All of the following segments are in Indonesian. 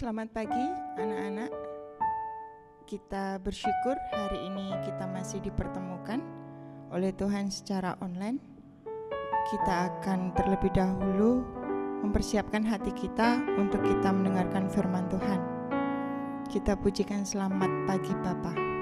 Selamat pagi anak-anak. Kita bersyukur hari ini kita masih dipertemukan oleh Tuhan secara online. Kita akan terlebih dahulu mempersiapkan hati kita untuk kita mendengarkan firman Tuhan. Kita pujikan selamat pagi Bapa.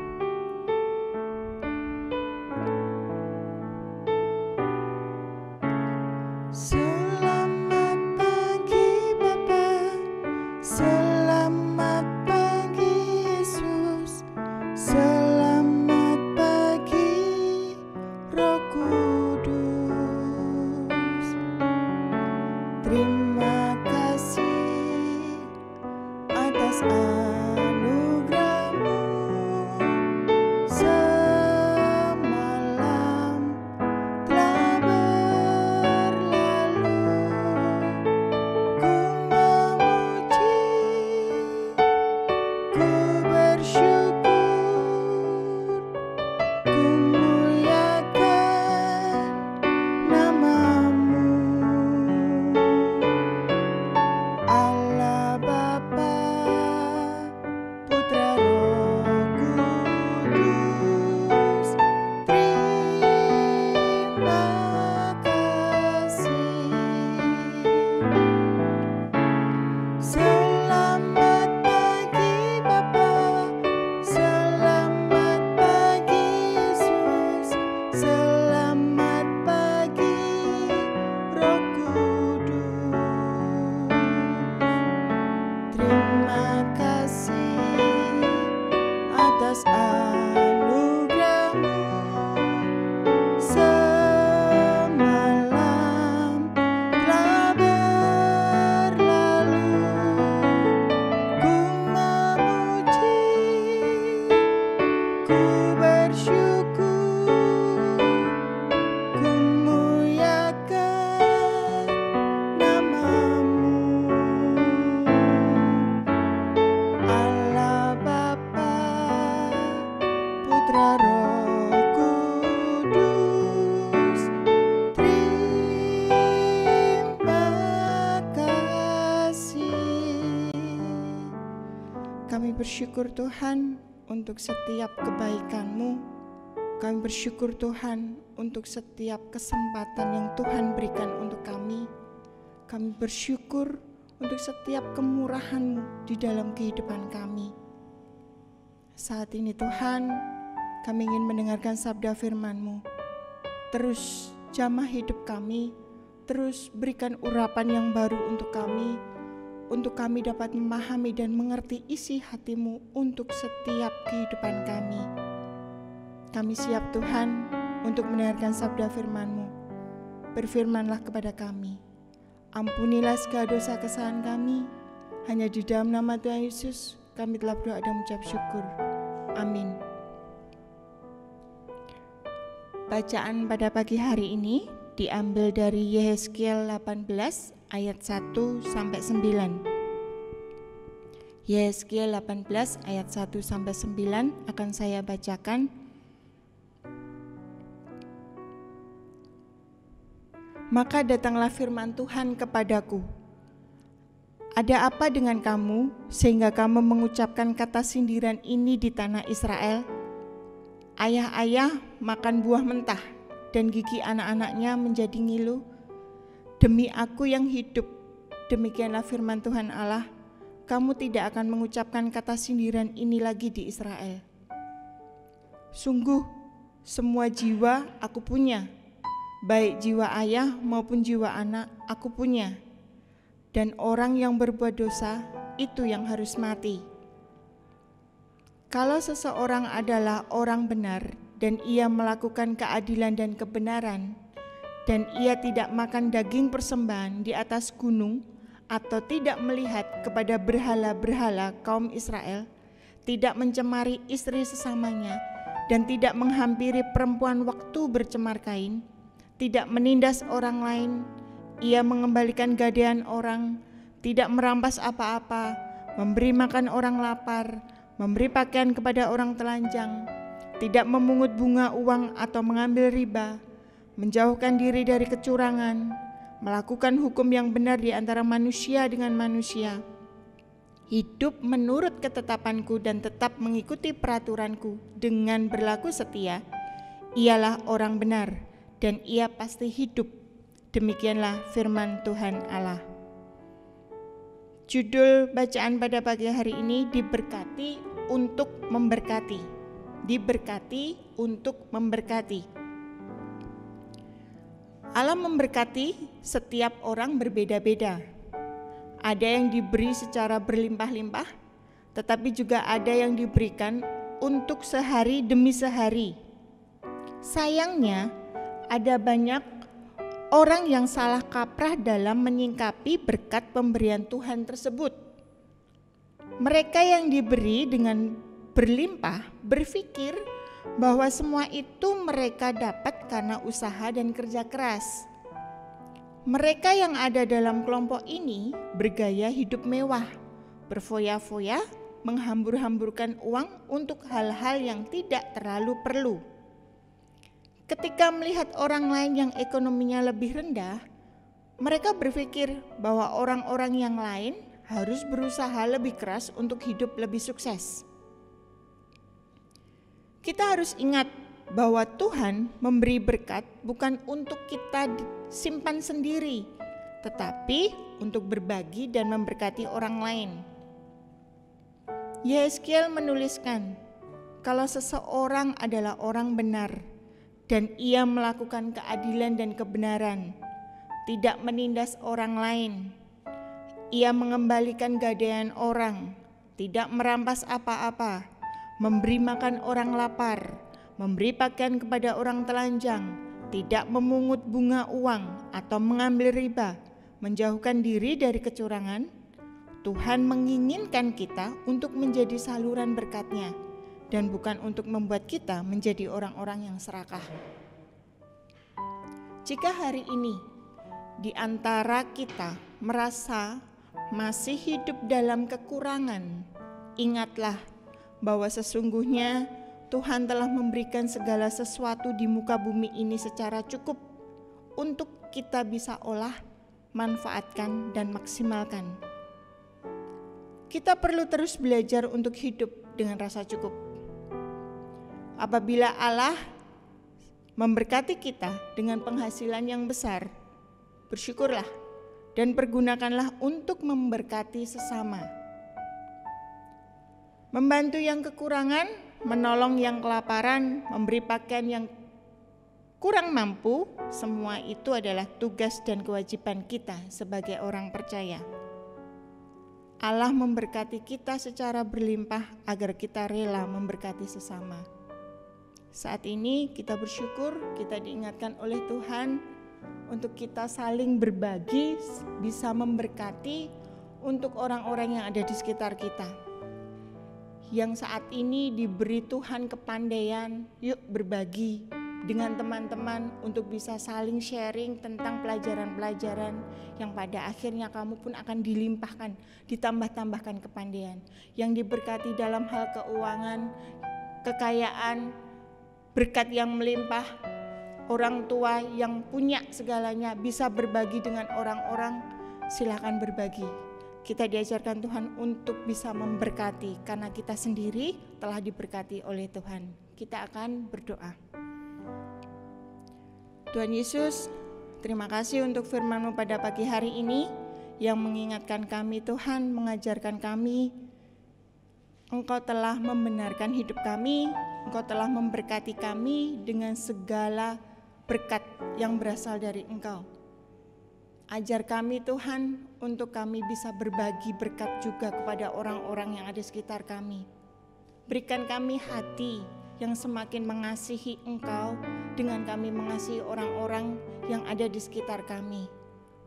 Bersyukur Tuhan untuk setiap kebaikan-Mu. Kami bersyukur Tuhan untuk setiap kesempatan yang Tuhan berikan untuk kami. Kami bersyukur untuk setiap kemurahan-Mu di dalam kehidupan kami. Saat ini Tuhan, kami ingin mendengarkan sabda firman-Mu. Terus jamah hidup kami, terus berikan urapan yang baru untuk kami dapat memahami dan mengerti isi hati-Mu untuk setiap kehidupan kami. Kami siap Tuhan untuk mendengarkan sabda firman-Mu. Berfirmanlah kepada kami. Ampunilah segala dosa kesalahan kami. Hanya di dalam nama Tuhan Yesus kami telah berdoa dan mengucap syukur. Amin. Bacaan pada pagi hari ini diambil dari Yehezkiel 18 ayat 1 sampai 9. Yehezkiel 18 ayat 1 sampai 9 akan saya bacakan. Maka datanglah firman Tuhan kepadaku. Ada apa dengan kamu sehingga kamu mengucapkan kata sindiran ini di tanah Israel? Ayah-ayah makan buah mentah dan gigi anak-anaknya menjadi ngilu. Demi aku yang hidup, demikianlah firman Tuhan Allah, kamu tidak akan mengucapkan kata sindiran ini lagi di Israel. Sungguh, semua jiwa aku punya, baik jiwa ayah maupun jiwa anak aku punya, dan orang yang berbuat dosa itu yang harus mati. Kalau seseorang adalah orang benar dan ia melakukan keadilan dan kebenaran, dan ia tidak makan daging persembahan di atas gunung atau tidak melihat kepada berhala-berhala kaum Israel, tidak mencemari istri sesamanya, dan tidak menghampiri perempuan waktu bercemar kain, tidak menindas orang lain, ia mengembalikan gadaian orang, tidak merampas apa-apa, memberi makan orang lapar, memberi pakaian kepada orang telanjang, tidak memungut bunga uang atau mengambil riba, menjauhkan diri dari kecurangan, melakukan hukum yang benar di antara manusia dengan manusia, hidup menurut ketetapanku dan tetap mengikuti peraturanku dengan berlaku setia, ialah orang benar dan ia pasti hidup. Demikianlah firman Tuhan Allah. Judul bacaan pada pagi hari ini, diberkati untuk memberkati. Diberkati untuk memberkati. Allah memberkati setiap orang berbeda-beda. Ada yang diberi secara berlimpah-limpah, tetapi juga ada yang diberikan untuk sehari demi sehari. Sayangnya, ada banyak orang yang salah kaprah dalam menyingkapi berkat pemberian Tuhan tersebut. Mereka yang diberi dengan berlimpah berpikir bahwa semua itu mereka dapat karena usaha dan kerja keras. Mereka yang ada dalam kelompok ini bergaya hidup mewah, berfoya-foya, menghambur-hamburkan uang untuk hal-hal yang tidak terlalu perlu. Ketika melihat orang lain yang ekonominya lebih rendah, mereka berpikir bahwa orang-orang yang lain harus berusaha lebih keras untuk hidup lebih sukses. Kita harus ingat bahwa Tuhan memberi berkat bukan untuk kita simpan sendiri, tetapi untuk berbagi dan memberkati orang lain. Yehezkiel menuliskan, kalau seseorang adalah orang benar dan ia melakukan keadilan dan kebenaran, tidak menindas orang lain, ia mengembalikan gadaian orang, tidak merampas apa-apa, memberi makan orang lapar, memberi pakaian kepada orang telanjang, tidak memungut bunga uang atau mengambil riba, menjauhkan diri dari kecurangan, Tuhan menginginkan kita untuk menjadi saluran berkat-Nya dan bukan untuk membuat kita menjadi orang-orang yang serakah. Jika hari ini di antara kita merasa masih hidup dalam kekurangan, ingatlah bahwa sesungguhnya Tuhan telah memberikan segala sesuatu di muka bumi ini secara cukup untuk kita bisa olah, manfaatkan, dan maksimalkan. Kita perlu terus belajar untuk hidup dengan rasa cukup. Apabila Allah memberkati kita dengan penghasilan yang besar, bersyukurlah dan pergunakanlah untuk memberkati sesama. Membantu yang kekurangan, menolong yang kelaparan, memberi pakaian yang kurang mampu, semua itu adalah tugas dan kewajiban kita sebagai orang percaya. Allah memberkati kita secara berlimpah agar kita rela memberkati sesama. Saat ini kita bersyukur, kita diingatkan oleh Tuhan untuk kita saling berbagi, bisa memberkati untuk orang-orang yang ada di sekitar kita. Yang saat ini diberi Tuhan kepandaian, yuk berbagi dengan teman-teman untuk bisa saling sharing tentang pelajaran-pelajaran yang pada akhirnya kamu pun akan dilimpahkan, ditambah-tambahkan kepandaian. Yang diberkati dalam hal keuangan, kekayaan, berkat yang melimpah, orang tua yang punya segalanya bisa berbagi dengan orang-orang, silakan berbagi. Kita diajarkan Tuhan untuk bisa memberkati karena kita sendiri telah diberkati oleh Tuhan. Kita akan berdoa. Tuhan Yesus, terima kasih untuk firman-Mu pada pagi hari ini yang mengingatkan kami, Tuhan, mengajarkan kami. Engkau telah membenarkan hidup kami, Engkau telah memberkati kami dengan segala berkat yang berasal dari Engkau. Ajar kami Tuhan untuk kami bisa berbagi berkat juga kepada orang-orang yang ada di sekitar kami. Berikan kami hati yang semakin mengasihi Engkau dengan kami mengasihi orang-orang yang ada di sekitar kami.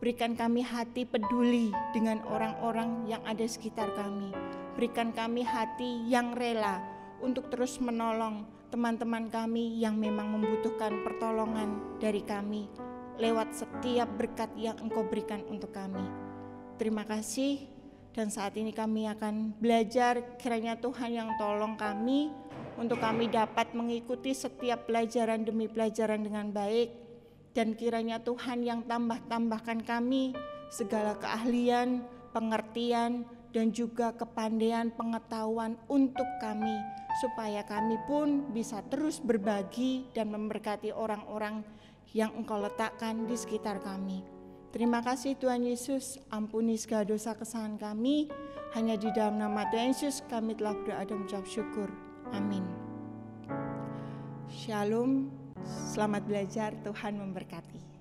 Berikan kami hati peduli dengan orang-orang yang ada di sekitar kami. Berikan kami hati yang rela untuk terus menolong teman-teman kami yang memang membutuhkan pertolongan dari kami lewat setiap berkat yang Engkau berikan untuk kami. Terima kasih, dan saat ini kami akan belajar, kiranya Tuhan yang tolong kami untuk kami dapat mengikuti setiap pelajaran demi pelajaran dengan baik, dan kiranya Tuhan yang tambahkan kami segala keahlian, pengertian, dan juga kepandaian pengetahuan untuk kami, supaya kami pun bisa terus berbagi dan memberkati orang-orang yang Engkau letakkan di sekitar kami. Terima kasih Tuhan Yesus, ampuni segala dosa kesalahan kami. Hanya di dalam nama Tuhan Yesus kami telah berdoa dan mengucap syukur. Amin. Shalom, selamat belajar, Tuhan memberkati.